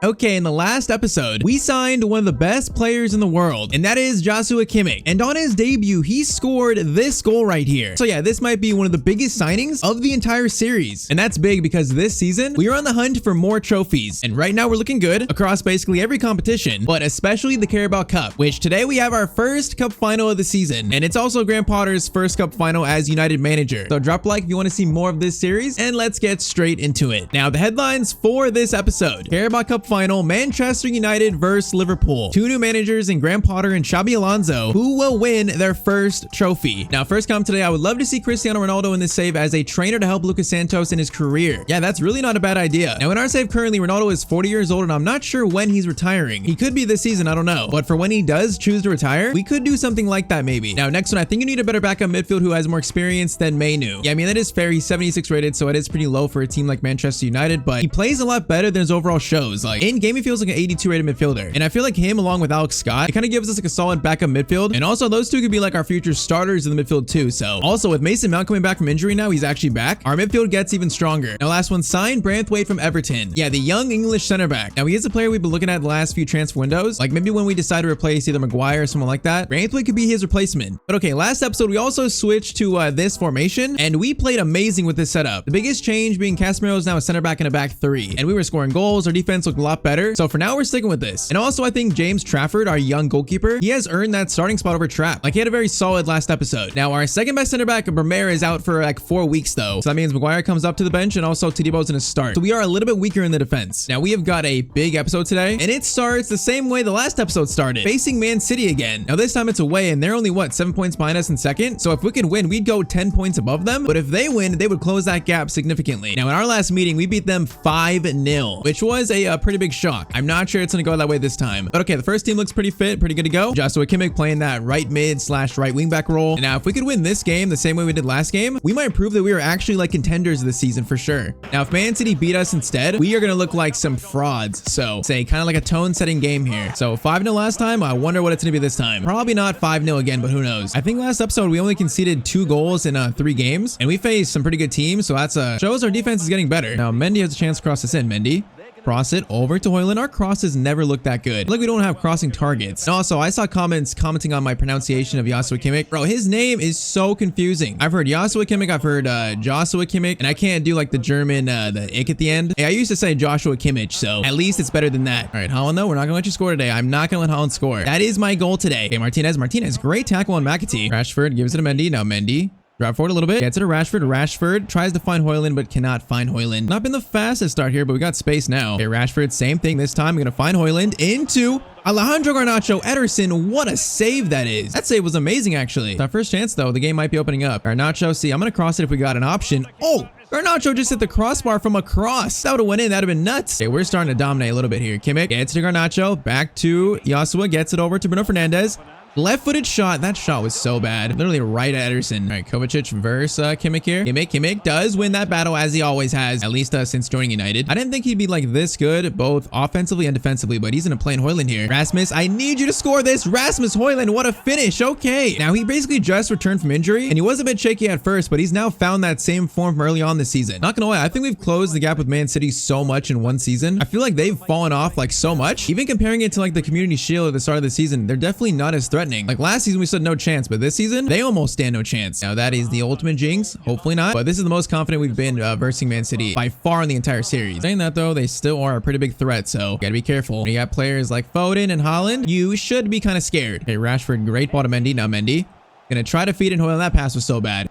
Okay, in the last episode, we signed one of the best players in the world, and that is Joshua Kimmich. And on his debut, he scored this goal right here. So yeah, this might be one of the biggest signings of the entire series. And that's big because this season, we are on the hunt for more trophies. And right now we're looking good across basically every competition, but especially the Carabao Cup, which today we have our first cup final of the season. And it's also Graham Potter's first cup final as United manager. So drop a like if you want to see more of this series, and let's get straight into it. Now, the headlines for this episode: Carabao Cup final, Manchester United versus Liverpool. Two new managers in Graham Potter and Xabi Alonso, who will win their first trophy. Now, first comment today, I would love to see Cristiano Ronaldo in this save as a trainer to help Lucas Santos in his career. Yeah, that's really not a bad idea. Now, in our save currently, Ronaldo is 40 years old, and I'm not sure when he's retiring. He could be this season, I don't know. But for when he does choose to retire, we could do something like that maybe. Now, next one, I think you need a better backup midfield who has more experience than Mainu. Yeah, I mean, that is fair. He's 76 rated, so it is pretty low for a team like Manchester United, but he plays a lot better than his overall shows. Like, in game, he feels like an 82 rated midfielder. And I feel like him along with Alex Scott, it kind of gives us like a solid backup midfield. And also those two could be like our future starters in the midfield too. So also with Mason Mount coming back from injury now, he's actually back. Our midfield gets even stronger. Now last one, signed Branthwaite from Everton. Yeah, the young English center back. Now he is a player we've been looking at the last few transfer windows. Like maybe when we decide to replace either Maguire or someone like that, Branthwaite could be his replacement. But okay, last episode we also switched to this formation and we played amazing with this setup. The biggest change being Casemiro is now a center back in a back three. And we were scoring goals. Our defense looked a lot better. So for now we're sticking with this. And also I think James Trafford, our young goalkeeper, he has earned that starting spot over Trapp. Like he had a very solid last episode. Now our second best center back, Bremer, is out for like 4 weeks though. So that means Maguire comes up to the bench and also Tadebo's gonna start. So we are a little bit weaker in the defense. Now we have got a big episode today and it starts the same way the last episode started, facing Man City again. Now this time it's away and they're only what, 7 points behind us in second. So if we could win, we'd go 10 points above them. But if they win, they would close that gap significantly. Now in our last meeting, we beat them 5-0, which was a pretty big shock. I'm not sure it's gonna go that way this time. But okay, the first team looks pretty fit, pretty good to go. Joshua Kimmich playing that right mid / right wing back role. And now if we could win this game the same way we did last game, we might prove that we are actually like contenders this season for sure. Now if Man City beat us instead, we are gonna look like some frauds. So say kind of like a tone setting game here. So 5-0 last time, I wonder what it's gonna be this time. Probably not 5-0 again, but who knows. I think last episode we only conceded 2 goals in 3 games and we faced some pretty good teams. So that's shows our defense is getting better. Now Mendy has a chance to cross this in. Mendy. Cross it over to Højlund. Our crosses never look that good. Like we don't have crossing targets. And also, I saw commenting on my pronunciation of Joshua Kimmich. Bro, his name is so confusing. I've heard Joshua Kimmich, I've heard Joshua Kimmich, and I can't do like the German, the ick at the end. Hey, I used to say Joshua Kimmich, so at least it's better than that. All right, Haaland though, we're not gonna let you score today. I'm not gonna let Haaland score. That is my goal today. Okay, Martinez, great tackle on McAtee. Rashford gives it to Mendy. Now Mendy. Drop forward a little bit. Gets it to Rashford. Rashford tries to find Højlund, but cannot find Højlund. Not been the fastest start here, but we got space now. Okay, Rashford, same thing this time. We're gonna find Højlund into Alejandro Garnacho. Ederson, what a save that is. That save was amazing, actually. It's our first chance, though. The game might be opening up. Garnacho, see, I'm gonna cross it if we got an option. Oh! Garnacho just hit the crossbar from across. That would have went in. That'd have been nuts. Okay, we're starting to dominate a little bit here. Kimmich gets to Garnacho. Back to Joshua. Gets it over to Bruno Fernandes. Left-footed shot. That shot was so bad. Literally right at Ederson. All right, Kovacic versus Kimmich here. Kimmich does win that battle as he always has, at least since joining United. I didn't think he'd be like this good, both offensively and defensively, but he's gonna play in Højlund here. Rasmus, I need you to score this. Rasmus Højlund, what a finish. Okay. Now he basically just returned from injury and he was a bit shaky at first, but he's now found that same form from early on this season. Not gonna lie, I think we've closed the gap with Man City so much in one season. I feel like they've fallen off like so much. Even comparing it to like the Community Shield at the start of the season, they're definitely not as threatening. Like last season we stood no chance, but this season they almost stand no chance. Now that is the ultimate jinx. Hopefully not, but this is the most confident we've been versing Man City by far in the entire series. Saying that though, they still are a pretty big threat, so gotta be careful. When you got players like Foden and Haaland, you should be kind of scared. Okay, Rashford, great ball to Mendy. Now Mendy gonna try to feed in Højlund. That pass was so bad.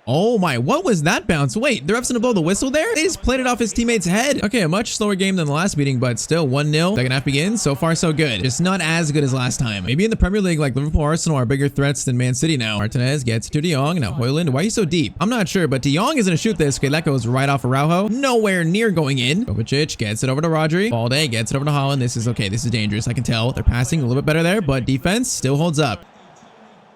Oh my, what was that bounce? Wait, the ref's gonna blow the whistle there? They just played it off his teammate's head. Okay, a much slower game than the last meeting, but still 1-0. Second half begins. So far, so good. Just not as good as last time. Maybe in the Premier League, like Liverpool, Arsenal are bigger threats than Man City now. Martinez gets to De Jong. Now Højlund, why are you so deep? I'm not sure, but De Jong is gonna shoot this. Okay, that goes right off Araujo. Nowhere near going in. Kovacic gets it over to Rodri. Balde gets it over to Haaland. This is okay. This is dangerous. I can tell. They're passing a little bit better there, but defense still holds up.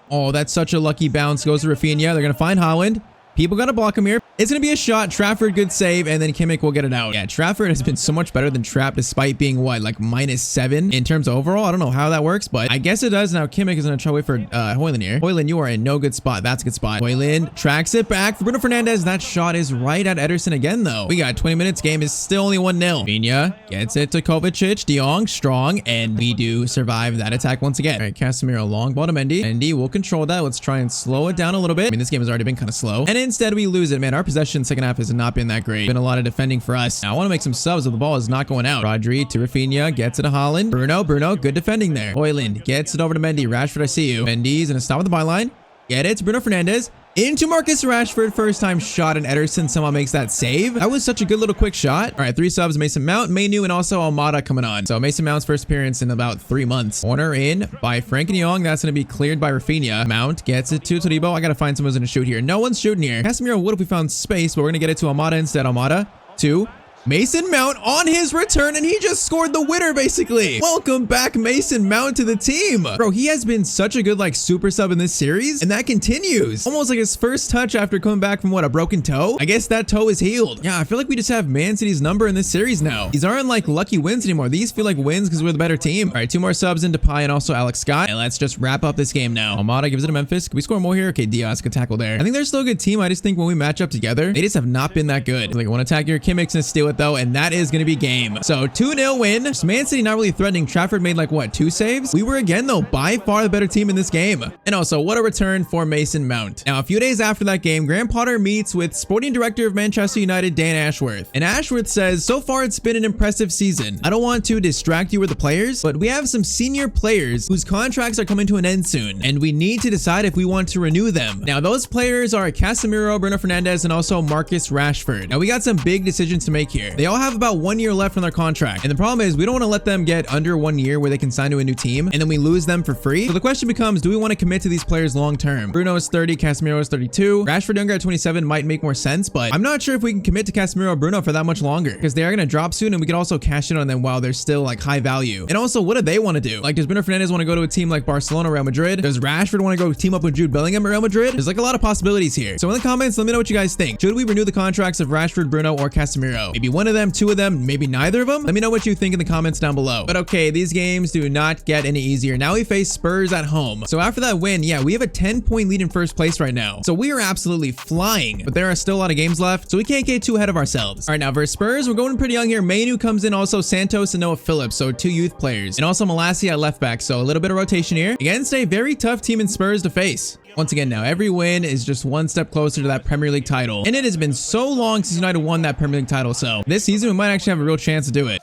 Oh, that's such a lucky bounce. Goes to Rafinha. They're gonna find Haaland. People gotta block him here. It's going to be a shot. Trafford, good save, and then Kimmich will get it out. Yeah, Trafford has been so much better than Trapp despite being, what, like -7 in terms of overall? I don't know how that works, but I guess it does. Now Kimmich is going to try to wait for Højlund here. Højlund, you are in no good spot. That's a good spot. Højlund tracks it back for Bruno Fernandes. That shot is right at Ederson again, though. We got 20 minutes. Game is still only 1-0. Viña gets it to Kovacic. De Jong, strong, and we do survive that attack once again. All right, Casemiro, long ball to Mendy. Mendy will control that. Let's try and slow it down a little bit. I mean, this game has already been kind of slow. And instead, we lose it, man. Our possession second half has not been that great. Been a lot of defending for us. Now, I want to make some subs if the ball is not going out. Rodri to Rafinha, gets it to Haaland. Bruno, good defending there. Højlund gets it over to Mendy. Rashford, I see you. Mendy's gonna stop at the byline. Get it to Bruno Fernandes. Into Marcus Rashford, first time shot, and Ederson somehow makes that save. That was such a good little quick shot. All right, 3 subs, Mason Mount, Mainu, and also Almada coming on. So Mason Mount's first appearance in about 3 months. Corner in by Frank de Jong. That's going to be cleared by Rafinha. Mount gets it to Todibo. I got to find someone who's going to shoot here. No one's shooting here. Casemiro would if we found space, but we're going to get it to Almada instead. Almada to Mason Mount on his return, and he just scored the winner, basically. Welcome back, Mason Mount, to the team. Bro, he has been such a good, like, super sub in this series, and that continues. Almost like his first touch after coming back from, what, a broken toe? I guess that toe is healed. Yeah, I feel like we just have Man City's number in this series now. These aren't, like, lucky wins anymore. These feel like wins because we're the better team. All right, 2 more subs into Depay and also Alex Scott, and let's just wrap up this game now. Almada gives it to Memphis. Can we score more here? Okay, Diaz, good tackle there. I think they're still a good team. I just think when we match up together, they just have not been that good. Like, one attack here, Kimmich's gonna steal it, though, and that is going to be game. So 2-0 win. Man City not really threatening. Trafford made like what, 2 saves? We were again though by far the better team in this game. And also what a return for Mason Mount. Now a few days after that game, Graham Potter meets with sporting director of Manchester United, Dan Ashworth. And Ashworth says, so far it's been an impressive season. I don't want to distract you with the players, but we have some senior players whose contracts are coming to an end soon, and we need to decide if we want to renew them. Now those players are Casemiro, Bruno Fernandes, and also Marcus Rashford. Now we got some big decisions to make here. They all have about 1 year left on their contract, and the problem is we don't want to let them get under 1 year where they can sign to a new team and then we lose them for free. So the question becomes, do we want to commit to these players long term? Bruno is 30, Casemiro is 32. Rashford younger at 27 might make more sense, but I'm not sure if we can commit to Casemiro or Bruno for that much longer because they are going to drop soon, and we can also cash in on them while they're still like high value. And also, what do they want to do? Like, does Bruno Fernandes want to go to a team like Barcelona or Real Madrid? Does Rashford want to go team up with Jude Bellingham at Real Madrid? There's like a lot of possibilities here. So in the comments, let me know what you guys think. Should we renew the contracts of Rashford, Bruno, or Casemiro? Maybe one of them, 2 of them, maybe neither of them? Let me know what you think in the comments down below. But okay, these games do not get any easier. Now we face Spurs at home. So after that win, yeah, we have a 10-point lead in first place right now. So we are absolutely flying, but there are still a lot of games left, so we can't get too ahead of ourselves. All right, now versus Spurs, we're going pretty young here. Mainu comes in, also Santos and Noah Phillips, so 2 youth players, and also Malacia at left back, so a little bit of rotation here against a very tough team in Spurs to face. Once again, now every win is just 1 step closer to that Premier League title, and it has been so long since United won that Premier League title, so this season we might actually have a real chance to do it.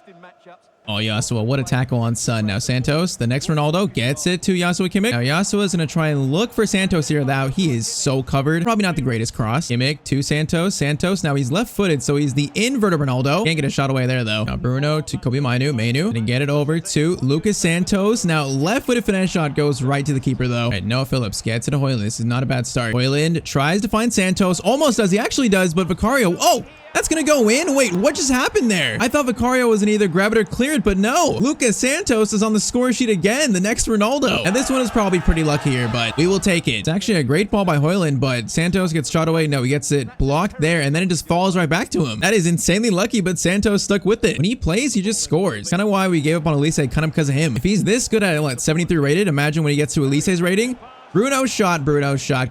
Oh, Yasua, what a tackle on Son. Now Santos, the next Ronaldo, gets it to Yasua Kimmich. Now Yasua is going to try and look for Santos here. Now he is so covered. Probably not the greatest cross. Kimmich to Santos. Santos, now he's left-footed, so he's the inverted Ronaldo. Can't get a shot away there, though. Now Bruno to Kobe Mainu. Gonna get it over to Lucas Santos. Now left-footed finesse shot goes right to the keeper, though. All right, Noah Phillips gets it to Højlund. This is not a bad start. Højlund tries to find Santos. Almost does. He actually does, but Vicario. Oh! That's gonna go in? Wait, what just happened there? I thought Vicario was gonna either grab it or clear it, but no. Lucas Santos is on the score sheet again, the next Ronaldo. And this one is probably pretty lucky here, but we will take it. It's actually a great ball by Højlund, but Santos gets shot away. No, he gets it blocked there, and then it just falls right back to him. That is insanely lucky, but Santos stuck with it. When he plays, he just scores. Kind of why we gave up on Elise, kind of because of him. If he's this good at, what, 73 rated, imagine when he gets to Elise's rating. Bruno's shot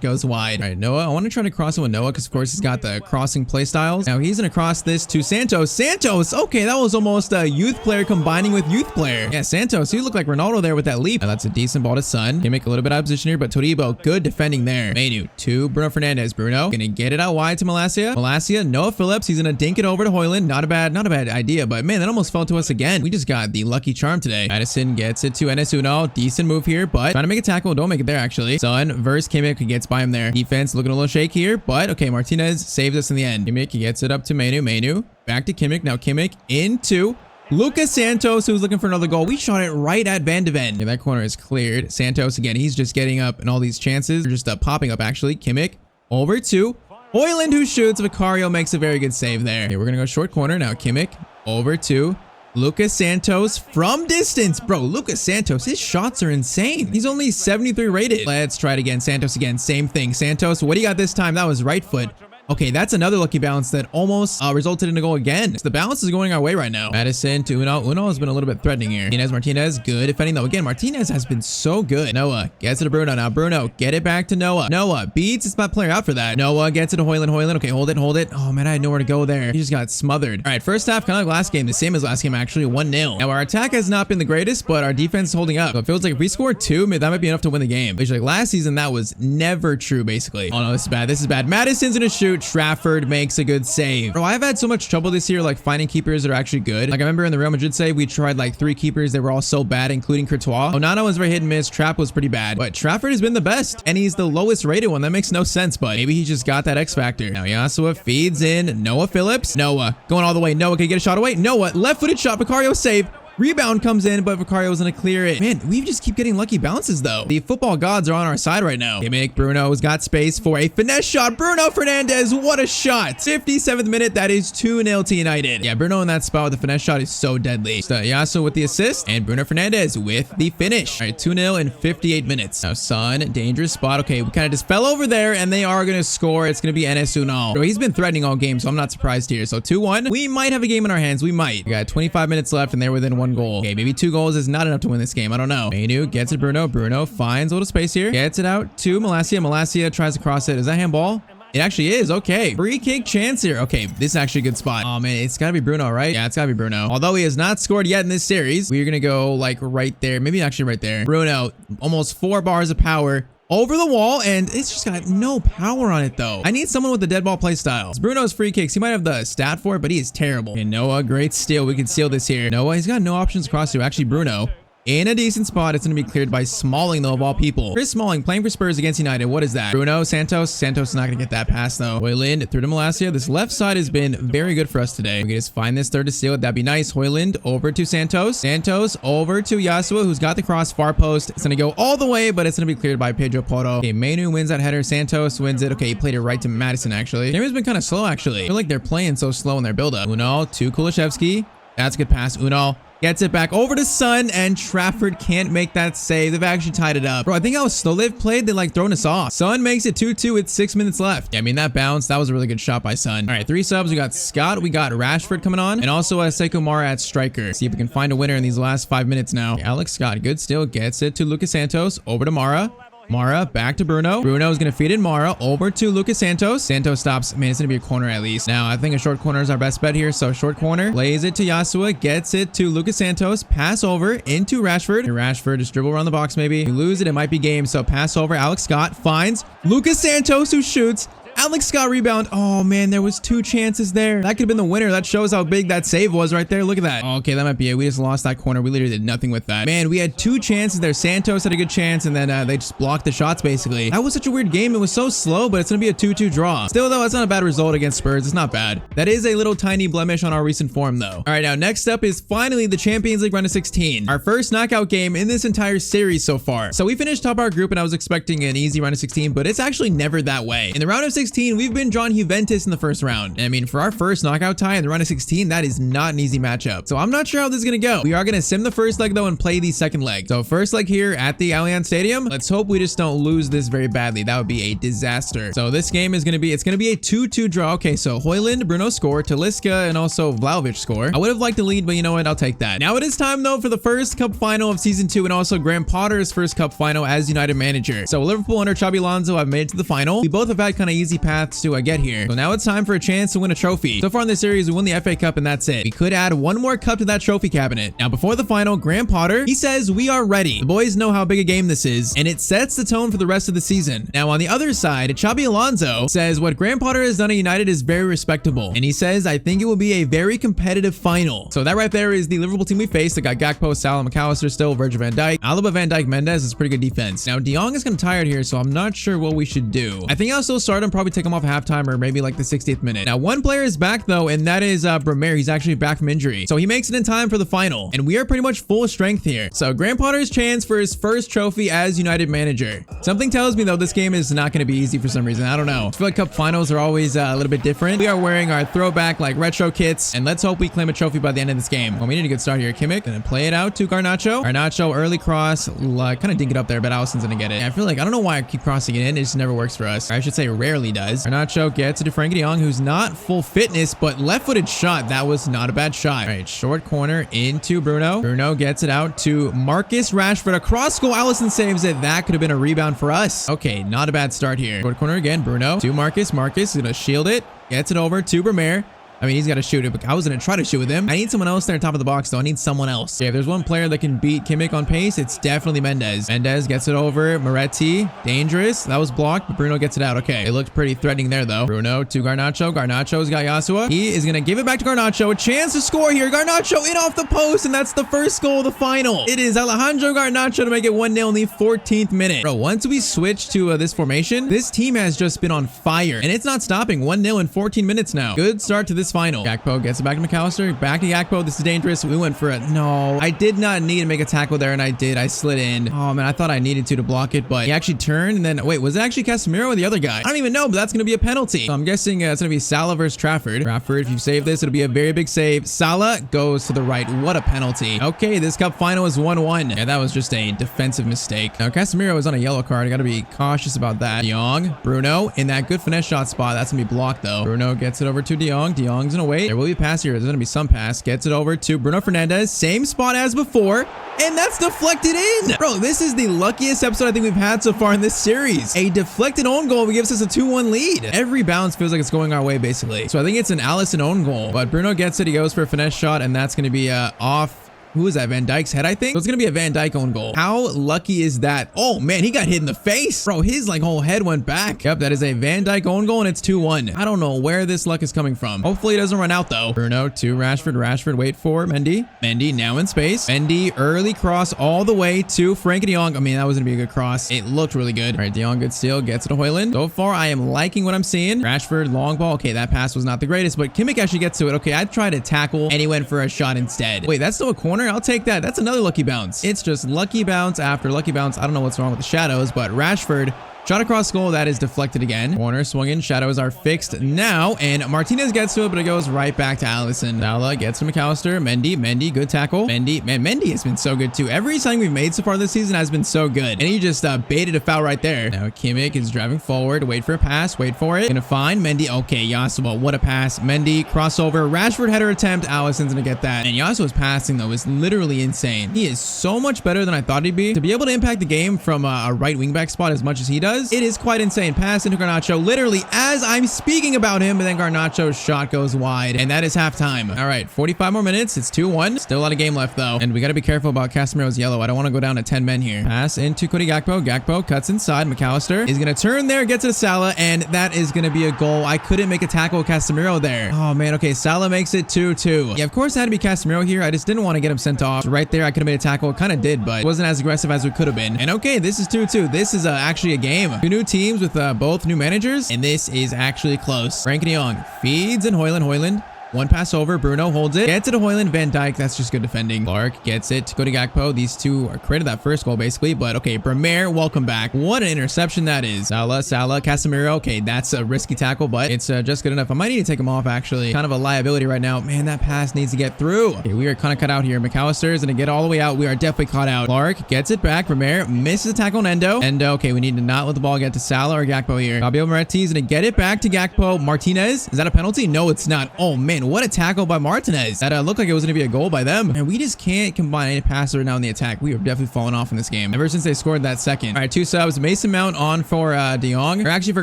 goes wide. All right, Noah, I want to try to cross it with Noah because, of course, he's got the crossing play styles. Now he's going to cross this to Santos. Santos, okay, that was almost a youth player combining with youth player. Yeah, Santos, he looked like Ronaldo there with that leap. Now, that's a decent ball to Son. Can make a little bit out of position here, but Todibo, good defending there. Mainu to Bruno Fernandes. Bruno going to get it out wide to Malacia. Malacia, Noah Phillips, he's going to dink it over to Højlund. Not a bad idea, but man, that almost fell to us again. We just got the lucky charm today. Madison gets it to Enes Uno. Decent move here, but trying to make a tackle. Don't make it there, actually. Son versus Kimmich, gets by him there. Defense looking a little shake here, but okay, Martinez saves us in the end. Kimmich, he gets it up to Mainu. Mainu back to Kimmich. Now Kimmich into Lucas Santos, who's looking for another goal. We shot it right at Van de Ven. Okay, that corner is cleared. Santos, again, he's just getting up in all these chances. They're just popping up, actually. Kimmich over to Højlund, who shoots. Vicario makes a very good save there. Okay, we're going to go short corner. Now Kimmich over to Lucas Santos from distance. Bro, Lucas Santos, his shots are insane. He's only 73 rated. Let's try it again. Santos again. Same thing. Santos, what do you got this time? That was right foot. Okay, that's another lucky bounce that almost resulted in a goal again. So the bounce is going our way right now. Madison to Uno. Uno has been a little bit threatening here. Martinez, good defending though. Again, Martinez has been so good. Noah gets it to Bruno. Now Bruno, get it back to Noah. Noah beats his spot player out for that. Noah gets it to Hoyland. Hoyland, okay, hold it. Oh man, I had nowhere to go there. He just got smothered. All right, first half, kind of like last game, the same as last game actually, 1-0. Now our attack has not been the greatest, but our defense is holding up. So it feels like if we score 2, that might be enough to win the game. Which like last season, that was never true basically. Oh no, this is bad. This is bad. Madison's gonna shoot. Trafford makes a good save. Bro, I've had so much trouble this year like finding keepers that are actually good. Like I remember in the Real Madrid save, we tried like 3 keepers. They were all so bad, including Courtois. Onana was very hit and miss. Trapp was pretty bad. But Trafford has been the best. And he's the lowest rated one. That makes no sense, but maybe he just got that X factor. Now Yasua feeds in Noah Phillips. Noah going all the way. Noah can get a shot away. Noah left-footed shot. Vicario save. Rebound comes in, but Vicario's gonna clear it. Man, we just keep getting lucky bounces though. The football gods are on our side right now. Kimmich, Bruno's got space for a finesse shot. Bruno Fernandes, what a shot. 57th minute, that is 2-0 to United. Yeah, Bruno in that spot with the finesse shot is so deadly. So Yasu with the assist and Bruno Fernandes with the finish. All right, 2-0 in 58 minutes. Now Son, dangerous spot. Okay, we kind of just fell over there and they are gonna score. It's gonna be Enes Unal. Bro, he's been threatening all game, so I'm not surprised here. So 2-1. We might have a game in our hands. We might. We got 25 minutes left and they're within 1 goal. Okay, maybe 2 goals is not enough to win this game. I don't know. Menu gets it, Bruno. Bruno finds a little space here. Gets it out to Malacia. Malacia tries to cross it. Is that handball? It actually is. Okay. Free kick chance here. Okay, this is actually a good spot. Oh man, it's gotta be Bruno, right? Yeah, it's gotta be Bruno. Although he has not scored yet in this series, we're gonna go like right there. Maybe actually right there. Bruno, almost 4 bars of power. Over the wall, and it's just got no power on it though. I need someone with the dead ball play style. It's Bruno's free kicks. He might have the stat for it, but he is terrible. And Noah, great steal. We can steal this here. Noah, he's got no options across to. Actually, Bruno in a decent spot. It's going to be cleared by Smalling though, of all people. Chris Smalling playing for Spurs against United. What is that? Bruno, Santos. Santos is not going to get that pass though. Hoyland through to Malacia. This left side has been very good for us today. We can just find this third to steal it. That'd be nice. Hoyland over to Santos. Santos over to Yasua, who's got the cross far post. It's going to go all the way, but it's going to be cleared by Pedro Porro. Okay, Menu wins that header. Santos wins it. Okay, he played it right to Madison actually. Game's been kind of slow actually. I feel like they're playing so slow in their build-up. Unal to Kulishevsky. That's a good pass. Unal gets it back over to Son, and Trafford can't make that save. They've actually tied it up. Bro, I think how slow they've played, they like thrown us off. Son makes it 2-2 with 6 minutes left. Yeah, I mean, that bounce, that was a really good shot by Son. All right, 3 subs. We got Scott, we got Rashford coming on, and also Sekou Mara at striker. See if we can find a winner in these last 5 minutes now. Okay, Alex Scott, good steal, gets it to Lucas Santos, over to Mara. Mara back to Bruno. Bruno is going to feed in Mara over to Lucas Santos. Santos stops. Man, it's going to be a corner at least. Now, I think a short corner is our best bet here. So short corner. Lays it to Yasua. Gets it to Lucas Santos. Pass over into Rashford. And Rashford just dribble around the box maybe. We lose it. It might be game. So pass over. Alex Scott finds Lucas Santos who shoots. Alex Scott rebound. Oh man, there was 2 chances there. That could have been the winner. That shows how big that save was right there. Look at that. Oh, okay, that might be it. We just lost that corner. We literally did nothing with that. Man, we had 2 chances there. Santos had a good chance, and then they just blocked the shots basically. That was such a weird game. It was so slow, but it's gonna be a 2-2 draw. Still though, that's not a bad result against Spurs. It's not bad. That is a little tiny blemish on our recent form though. All right, now next up is finally the Champions League round of 16. Our first knockout game in this entire series so far. So we finished top our group, and I was expecting an easy round of 16, but it's actually never that way. In the round of 16, we've been drawn Juventus in the first round. I mean, for our first knockout tie in the round of 16, that is not an easy matchup. So I'm not sure how this is going to go. We are going to sim the first leg though and play the second leg. So first leg here at the Allianz Stadium. Let's hope we just don't lose this very badly. That would be a disaster. So this game is going to be, it's going to be a 2-2 draw. Okay, so Hoyland, Bruno score, Talisca, and also Vlahovic score. I would have liked to lead, but you know what? I'll take that. Now it is time though for the first cup final of season 2 and also Graham Potter's first cup final as United manager. So Liverpool under Xabi Alonso have made it to the final. We both have had kind of easy paths to get here. So now it's time for a chance to win a trophy. So far in this series, we won the FA Cup and that's it. We could add 1 more cup to that trophy cabinet. Now before the final, Graham Potter, he says we are ready. The boys know how big a game this is, and it sets the tone for the rest of the season. Now on the other side, Xabi Alonso says what Graham Potter has done at United is very respectable, and he says I think it will be a very competitive final. So that right there is the Liverpool team we faced. They got Gakpo, Salah, McAllister still, Virgil van Dijk, Alaba, van Dijk, Mendes is pretty good defense. Now De Jong is kind of tired here, so I'm not sure what we should do. I think I'll still start him, probably take him off at halftime or maybe like the 60th minute. Now one player is back though, and that is Bremer. He's actually back from injury, so he makes it in time for the final, and we are pretty much full strength here. So Graham Potter's chance for his first trophy as United manager. Something tells me though this game is not going to be easy for some reason. I don't know. I feel like cup finals are always a little bit different. We are wearing our throwback like retro kits, and let's hope we claim a trophy by the end of this game. Well, we need a good start here. Kimmich gonna play it out to Garnacho. Garnacho early cross, kind of dink it up there, but Allison's gonna get it. And I feel like I don't know why I keep crossing it in. It just never works for us. Or I should say rarely does. Garnacho gets it to Frankie de Jong, who's not full fitness, but left-footed shot. That was not a bad shot. All right, short corner into Bruno. Bruno gets it out to Marcus Rashford. Across goal, Alisson saves it. That could have been a rebound for us. Okay, not a bad start here. Short corner again, Bruno to Marcus. Marcus is going to shield it. Gets it over to Vermeer. I mean, he's got to shoot it, but I was going to try to shoot with him. I need someone else there on top of the box, though. I need someone else. Yeah, if there's one player that can beat Kimmich on pace, it's definitely Mendes. Mendes gets it over. Moretti, dangerous. That was blocked, but Bruno gets it out. Okay, it looked pretty threatening there, though. Bruno to Garnacho. Garnacho's got Yasua. He is going to give it back to Garnacho. A chance to score here. Garnacho in off the post, and that's the first goal of the final. It is Alejandro Garnacho to make it 1-0 in the 14th minute. Bro, once we switch to this formation, this team has just been on fire, and it's not stopping. 1-0 in 14 minutes now. Good start to this final. Gakpo gets it back to McAllister. Back to Gakpo. This is dangerous. We went for it. No, I did not need to make a tackle there, and I did. I slid in. Oh, man, I thought I needed to block it, but he actually turned, and then, wait, was it actually Casemiro or the other guy? I don't even know, but that's going to be a penalty. So I'm guessing it's going to be Salah versus Trafford. Trafford, if you save this, it'll be a very big save. Salah goes to the right. What a penalty. Okay, this cup final is 1-1. Yeah, that was just a defensive mistake. Now, Casemiro is on a yellow card. I got to be cautious about that. De Jong, Bruno, in that good finesse shot spot. That's going to be blocked, though. Bruno gets it over to De Jong. De Jong's going to wait. There will be a pass here. There's going to be some pass. Gets it over to Bruno Fernandes. Same spot as before. And that's deflected in. Bro, this is the luckiest episode I think we've had so far in this series. A deflected own goal gives us a 2-1 lead. Every bounce feels like it's going our way, basically. So I think it's an Alisson own goal. But Bruno gets it. He goes for a finesse shot, and that's going to be off. Who is that? Van Dijk's head, I think? So it's going to be a Van Dijk own goal. How lucky is that? Oh, man, he got hit in the face. Bro, his whole head went back. Yep, that is a Van Dijk own goal, and it's 2-1. I don't know where this luck is coming from. Hopefully, it doesn't run out, though. Bruno to Rashford. Rashford, wait for Mendy. Mendy now in space. Mendy, early cross all the way to Frankie de Jong. I mean, that was going to be a good cross. It looked really good. All right, de Jong, good steal. Gets it to Højlund. So far, I am liking what I'm seeing. Rashford, long ball. Okay, that pass was not the greatest, but Kimmich actually gets to it. Okay, I tried to tackle, and he went for a shot instead. Wait, that's still a corner? I'll take that. That's another lucky bounce. It's just lucky bounce after lucky bounce. I don't know what's wrong with the shadows, but Rashford shot across goal. That is deflected again. Corner swung in. Shadows are fixed now. And Martinez gets to it, but it goes right back to Alisson. Salah gets to McAllister. Mendy, good tackle. Mendy, man, Mendy has been so good too. Every signing we've made so far this season has been so good. And he just baited a foul right there. Now Kimmich is driving forward. Wait for a pass. Wait for it. Gonna find Mendy. Okay, Yasua, what a pass. Mendy, crossover. Rashford header attempt. Alisson's gonna get that. And Yasua's passing, though, is literally insane. He is so much better than I thought he'd be. To be able to impact the game from a right wingback spot as much as he does, it is quite insane. Pass into Garnacho literally as I'm speaking about him, but then Garnacho's shot goes wide, and that is halftime. All right, 45 more minutes. It's 2-1. Still a lot of game left, though, and we got to be careful about Casemiro's yellow. I don't want to go down to 10 men here. Pass into Cody Gakpo. Gakpo cuts inside. McAllister is going to turn there, gets it to Salah, and that is going to be a goal. I couldn't make a tackle with Casemiro there. Oh, man. Okay, Salah makes it 2-2. Yeah, of course, it had to be Casemiro here. I just didn't want to get him sent off. So right there, I could have made a tackle. Kind of did, but it wasn't as aggressive as we could have been. And okay, this is 2-2. This is actually a game. Two new teams with both new managers, and this is actually close. Frankie de Jong feeds in Højlund. One pass over. Bruno holds it. Gets it to Højlund. Van Dijk. That's just good defending. Clark gets it to Cody Gakpo. These two are created that first goal, basically. But okay, Vermeer, welcome back. What an interception that is. Salah, Casemiro. Okay, that's a risky tackle, but it's just good enough. I might need to take him off, actually. Kind of a liability right now. Man, that pass needs to get through. Okay, we are kind of cut out here. McAllister is going to get all the way out. We are definitely caught out. Clark gets it back. Vermeer misses a tackle on Endo. Okay, we need to not let the ball get to Salah or Gakpo here. Fabio Moretti is going to get it back to Gakpo. Martinez. Is that a penalty? No, it's not. Oh, man, what a tackle by Martinez. That looked like it was going to be a goal by them. And we just can't combine any passes right now in the attack. We are definitely falling off in this game ever since they scored that second. All right, two subs. Mason Mount on for de Jong, or actually for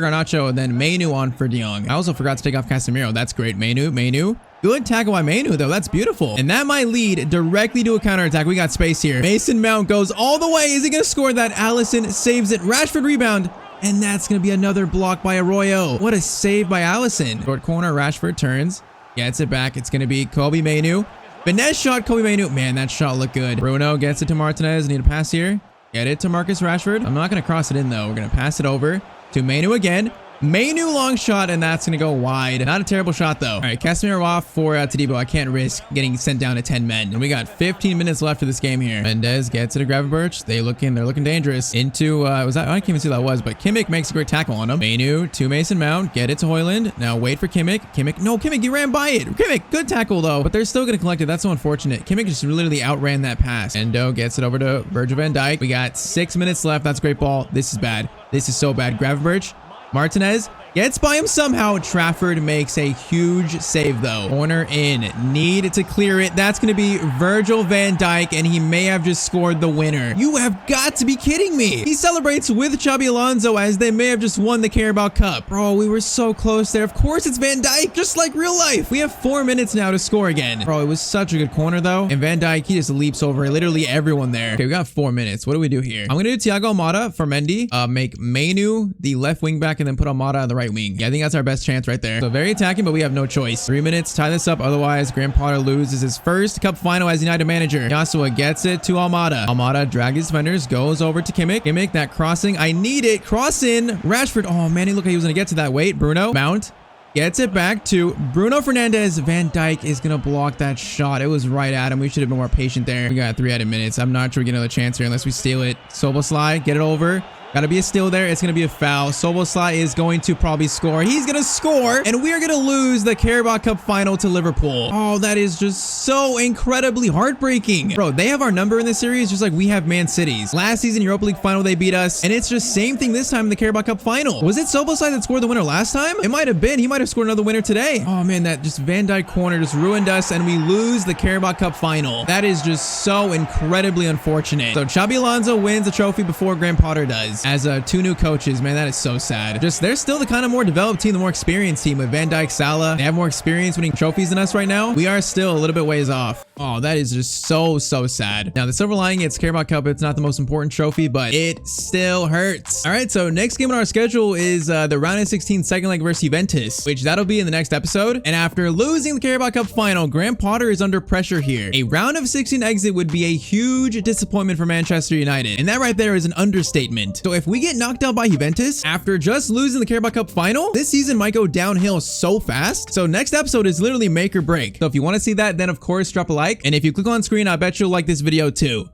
Garnacho, and then Mainu on for de Jong. I also forgot to take off Casemiro. That's great. Mainu. Good tackle by Mainu, though. That's beautiful. And that might lead directly to a counterattack. We got space here. Mason Mount goes all the way. Is he going to score that? Alisson saves it. Rashford rebound. And that's going to be another block by Arroyo. What a save by Alisson. Short corner. Rashford turns. Gets it back. It's going to be Kobe Mainu. Finesse shot, Kobe Mainu. Man, that shot looked good. Bruno gets it to Martinez. Need a pass here. Get it to Marcus Rashford. I'm not going to cross it in, though. We're going to pass it over to Mainu again. Mainu long shot, and that's going to go wide. Not a terrible shot, though. All right, Casemiro off for Todibo. I can't risk getting sent down to 10 men. And we got 15 minutes left of this game here. Mendes gets it to Gravenberch. They're looking dangerous. Into, was that? I can't even see who that was, but Kimmich makes a great tackle on him. Mainu to Mason Mount. Get it to Højlund. Now wait for Kimmich. Kimmich, you ran by it. Kimmich, good tackle, though, but they're still going to collect it. That's so unfortunate. Kimmich just literally outran that pass. Endo gets it over to Virgil van Dijk. We got 6 minutes left. That's a great ball. This is bad. This is so bad. Gravenberch. Martinez. Gets by him somehow. Trafford makes a huge save though. Corner in. Need to clear it. That's going to be Virgil van Dijk, and he may have just scored the winner. You have got to be kidding me. He celebrates with Xabi Alonso as they may have just won the Carabao Cup. Bro, we were so close there. Of course it's Van Dijk, just like real life. We have 4 minutes now to score again. Bro, it was such a good corner though. And Van Dijk, he just leaps over literally everyone there. Okay, we got 4 minutes. What do we do here? I'm going to do Thiago Almada for Mendy. Make Mainu the left wing back and then put Almada on the right wing. Yeah, I think that's our best chance right there. So very attacking, but we have no choice. 3 minutes, tie this up. Otherwise, Graham Potter loses his first cup final as United manager. Yasua gets it to Almada. Almada drags his defenders, goes over to Kimmich. Kimmich, that crossing. I need it. Cross in. Rashford. Oh, man, he looked like he was going to get to that. Wait, Bruno. Mount. Gets it back to Bruno Fernandes. Van Dijk is going to block that shot. It was right at him. We should have been more patient there. We got 3 added minutes. I'm not sure we get another chance here unless we steal it. Soboslai, get it over. Gotta be a steal there. It's gonna be a foul. Soboslai is going to probably score. He's gonna score, and we are gonna lose the Carabao Cup final to Liverpool. Oh, that is just so incredibly heartbreaking. Bro, they have our number in this series just like we have Man City's. Last season, Europa League final, they beat us, and it's just same thing this time in the Carabao Cup final. Was it Soboslai that scored the winner last time? It might have been. He might have scored another winner today. Oh, man, that just Van Dijk corner just ruined us, and we lose the Carabao Cup final. That is just so incredibly unfortunate. So Xabi Alonso wins the trophy before Graham Potter does. As 2 new coaches, man, that is so sad. Just they're still the kind of more developed team, the more experienced team with Van Dijk, Salah. They have more experience winning trophies than us right now. We are still a little bit ways off. Oh, that is just so sad. Now the silver lining, it's Carabao Cup. It's not the most important trophy, but it still hurts. All right, so next game on our schedule is the round of 16 second leg versus Juventus, which that'll be in the next episode. And after losing the Carabao Cup final, Graham Potter is under pressure here. A round of 16 exit would be a huge disappointment for Manchester United, and that right there is an understatement. So if we get knocked out by Juventus after just losing the Carabao Cup final, this season might go downhill so fast. So next episode is literally make or break. So if you want to see that, then of course drop a like, and if you click on screen, I bet you'll like this video too.